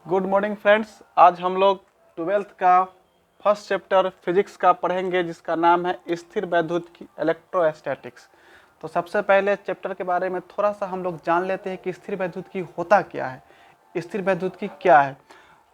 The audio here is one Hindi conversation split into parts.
Good morning friends. आज हम लोग 12th का फर्स्ट चैप्टर फिजिक्स का पढ़ेंगे जिसका नाम है स्थिर वैद्युत की इलेक्ट्रोस्टैटिक्स। तो सबसे पहले चैप्टर के बारे में थोड़ा सा हम लोग जान लेते हैं कि स्थिर वैद्युत की होता क्या है, स्थिर वैद्युत की क्या है।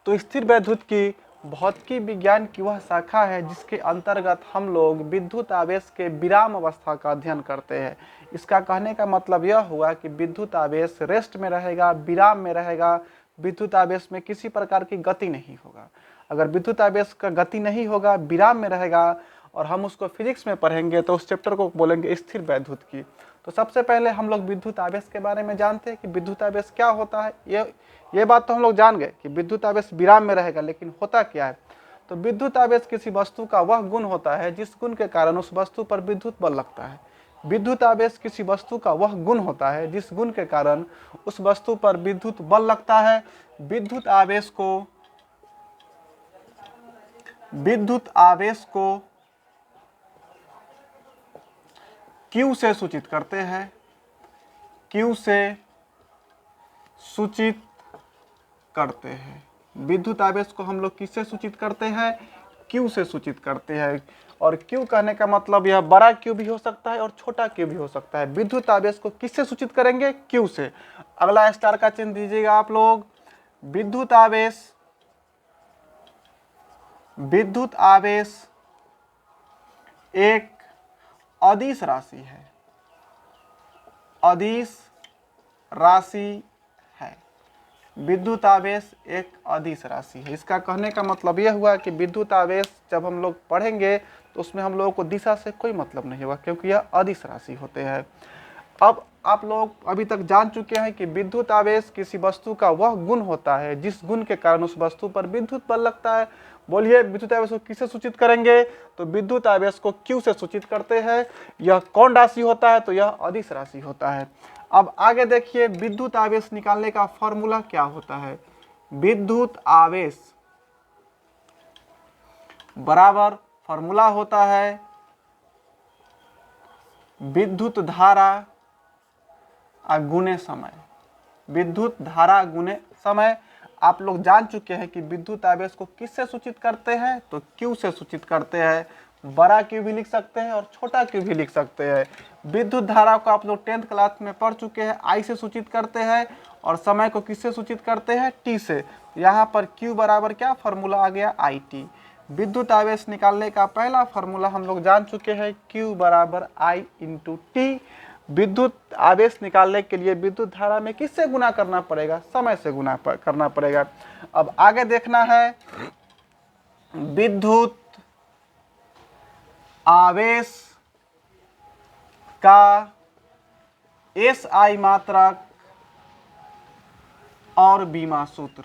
तो स्थिर वैद्युत की भौतिकी विज्ञान की वह शाखा है जिसके अंतर्गत हम लोग विद्युत आवेश के विराम अवस्था का अध्ययन करते हैं। इसका कहने का मतलब यह हुआ कि विद्युत आवेश रेस्ट में रहेगा, विराम में रहेगा, विद्युत आवेश में किसी प्रकार की गति नहीं होगा। अगर विद्युत आवेश का गति नहीं होगा, विराम में रहेगा और हम उसको फिजिक्स में पढ़ेंगे तो उस चैप्टर को बोलेंगे स्थिर वैद्युत की। तो सबसे पहले हम लोग विद्युत आवेश के बारे में जानते हैं कि विद्युत आवेश क्या होता है। ये बात तो हम लोग जान गए कि विद्युत आवेश विराम में रहेगा, लेकिन होता क्या है। तो विद्युत आवेश किसी वस्तु का वह गुण होता है जिस गुण के कारण उस वस्तु पर विद्युत बल लगता है। विद्युत आवेश किसी वस्तु का वह गुण होता है जिस गुण के कारण उस वस्तु पर विद्युत बल लगता है। विद्युत आवेश को Q से सूचित करते हैं। Q से सूचित करते हैं। विद्युत आवेश को हम लोग किससे सूचित करते हैं? Q से सूचित करते हैं। और Q कहने का मतलब यह बड़ा Q भी हो सकता है और छोटा Q भी हो सकता है। विद्युत आवेश को किससे सूचित करेंगे? Q से। अगला स्टार का चिन्ह दीजिएगा आप लोग। विद्युत आवेश एक अदिश राशि है। अदिश राशि है। विद्युत आवेश एक अदिश राशि है। इसका कहने का मतलब यह हुआ कि विद्युत आवेश जब हम लोग पढ़ेंगे तो उसमें हम लोगों को दिशा से कोई मतलब नहीं होगा, क्योंकि यह अदिश राशि होते हैं। अब आप लोग अभी तक जान चुके हैं कि विद्युत आवेश किसी वस्तु का वह गुण होता है जिस गुण के कारण उस वस्तु पर विद्युत बल लगता है। बोलिए, विद्युत आवेश को किससे सूचित करेंगे? तो विद्युत आवेश को Q से सूचित करते हैं। यह कौन राशि होता है? तो यह अदिश राशि होता है। अब आगे देखिए, विद्युत आवेश निकालने का फॉर्मूला क्या होता है। विद्युत आवेश बराबर फॉर्मूला होता है विद्युत धारा गुणे समय। विद्युत धारा गुणे समय। आप लोग जान चुके हैं कि विद्युत आवेश को किससे सूचित करते हैं? तो Q से सूचित करते हैं। बड़ा Q भी लिख सकते हैं और छोटा Q भी लिख सकते हैं। विद्युत धारा को आप लोग 10th क्लास में पढ़ चुके हैं। I से सूचित करते हैं और समय को किससे सूचित करते हैं? T से। यहाँ पर Q बराबर क्या फॉर्मूला आ गया? IT। विद्युत आवेश निकालने का पहला फॉर्मूला हम लोग जान चुके हैं, Q बराबर I × T। विद्युत आवेश निकालने के लिए विद्युत धारा में किससे गुना करना पड़ेगा? समय से गुना करना पड़ेगा। अब आगे देखना है, विद्युत आवेश का SI मात्रक और बीमा सूत्र।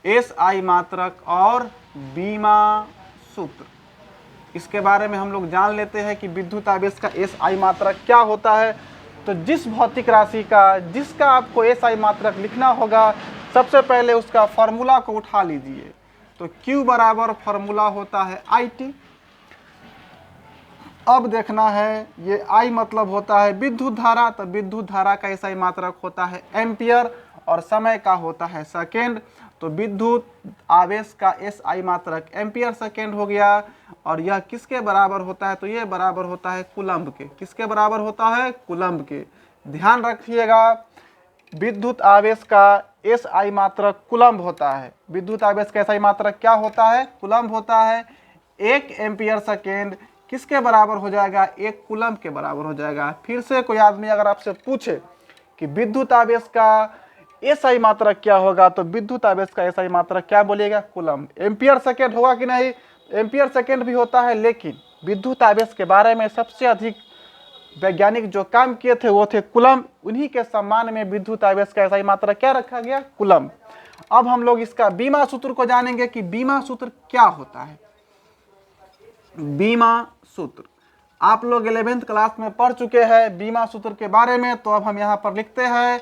SI मात्रक और बीमा सूत्र, इसके बारे में हम लोग जान लेते हैं कि विद्युत आवेश का SI मात्रक क्या होता है। तो जिस भौतिक राशि का जिसका आपको SI मात्रक लिखना होगा, सबसे पहले उसका फॉर्मूला को उठा लीजिए। तो Q बराबर फॉर्मूला होता है IT। अब देखना है, ये I मतलब होता है विद्युत धारा, तो विद्युत धारा का SI मात्रक होता है एम्पियर और समय का होता है सेकेंड। तो विद्युत आवेश का SI मात्रक एम्पियर सेकेंड हो गया। और यह किसके बराबर होता है? तो ये बराबर होता है कूलम्ब के। किसके बराबर होता है? कूलम्ब के। ध्यान रखिएगा, विद्युत आवेश का SI मात्रक कूलम्ब होता है। विद्युत आवेश का SI मात्रक क्या होता है? कूलम्ब होता है। 1 एम्पियर सेकेंड किसके बराबर हो जाएगा? 1 कूलम्ब के बराबर हो जाएगा। फिर से कोई आदमी अगर आपसे पूछे कि विद्युत आवेश का SI मात्रक क्या होगा, तो विद्युत आवेश का SI मात्रक क्या बोलिएगा? कूलम्ब। एम्पियर सेकेंड होगा कि नहीं? एम्पियर सेकेंड भी होता है, लेकिन विद्युत आवेश के बारे में सबसे अधिक वैज्ञानिक जो काम किए थे वो थे कूलम्ब। उन्हीं के सम्मान में विद्युत आवेश का SI मात्रक क्या रखा गया? कूलम्ब। अब हम लोग इसका बीमा सूत्र को जानेंगे कि बीमा सूत्र क्या होता है। बीमा सूत्र आप लोग 11th क्लास में पढ़ चुके हैं बीमा सूत्र के बारे में। तो अब हम यहाँ पर लिखते हैं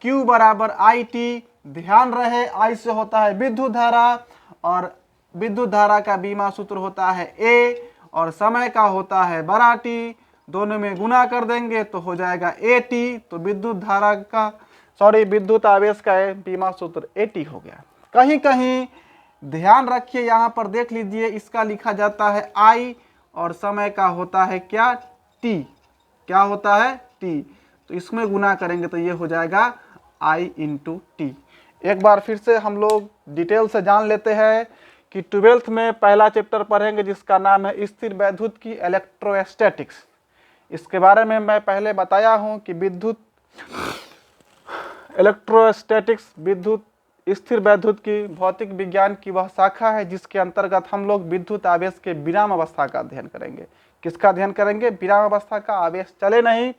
Q बराबर IT। ध्यान रहे, I से होता है विद्युत धारा और विद्युत धारा का बीमा सूत्र होता है A और समय का होता है बड़ा T। दोनों में गुना कर देंगे तो हो जाएगा AT। तो विद्युत आवेश का बीमा सूत्र AT हो गया। कहीं कहीं ध्यान रखिए, यहाँ पर देख लीजिए, इसका लिखा जाता है I और समय का होता है क्या, T। क्या होता है, T। तो इसमें गुना करेंगे तो ये हो जाएगा I इंटू टी। एक बार फिर से हम लोग डिटेल से जान लेते हैं कि 12th में पहला चैप्टर पढ़ेंगे जिसका नाम है स्थिर वैद्युत की इलेक्ट्रोस्टैटिक्स। इसके बारे में मैं पहले बताया हूँ कि विद्युत इलेक्ट्रोस्टैटिक्स विद्युत स्थिर वैद्युत की भौतिक विज्ञान की वह शाखा है जिसके अंतर्गत हम लोग विद्युत आवेश के विराम अवस्था का अध्ययन करेंगे। किसका अध्ययन करेंगे, विराम अवस्था का, आवेश चले नहीं।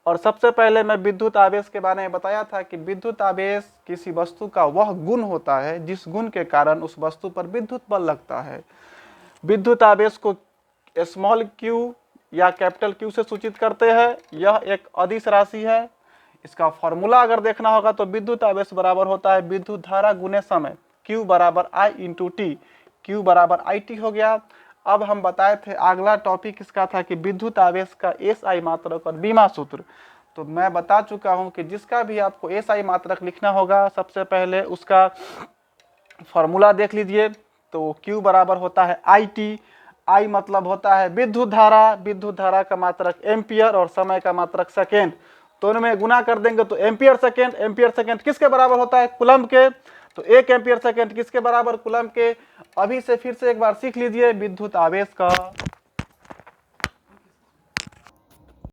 और सबसे पहले मैं विद्युत आवेश के बारे में बताया था कि विद्युत आवेश किसी वस्तु का वह गुण होता है जिस गुण के कारण उस वस्तु पर विद्युत बल लगता है। विद्युत आवेश को स्मॉल क्यू या कैपिटल क्यू से सूचित करते हैं। यह एक अदिश राशि है। इसका फॉर्मूला अगर देखना होगा तो विद्युत आवेश बराबर होता है विद्युत धारा गुने समय, Q बराबर I इंटू टी। Q बराबर IT हो गया। अब हम बताए थे अगला टॉपिक इसका था कि विद्युत आवेश का SI मात्रक और बीमा सूत्र। तो मैं बता चुका हूं कि जिसका भी आपको SI मात्रक लिखना होगा सबसे पहले उसका फॉर्मूला देख लीजिए। तो Q बराबर होता है IT। I मतलब होता है विद्युत धारा का मात्रक एम्पियर और समय का मात्रक सेकेंड। तो इनमें गुना कर देंगे तो एम्पियर सेकेंड किसके बराबर होता है, कूलम्ब के। तो 1 एम्पियर सेकेंड किसके बराबर, कूलम्ब के। अभी से फिर से एक बार सीख लीजिए विद्युत आवेश का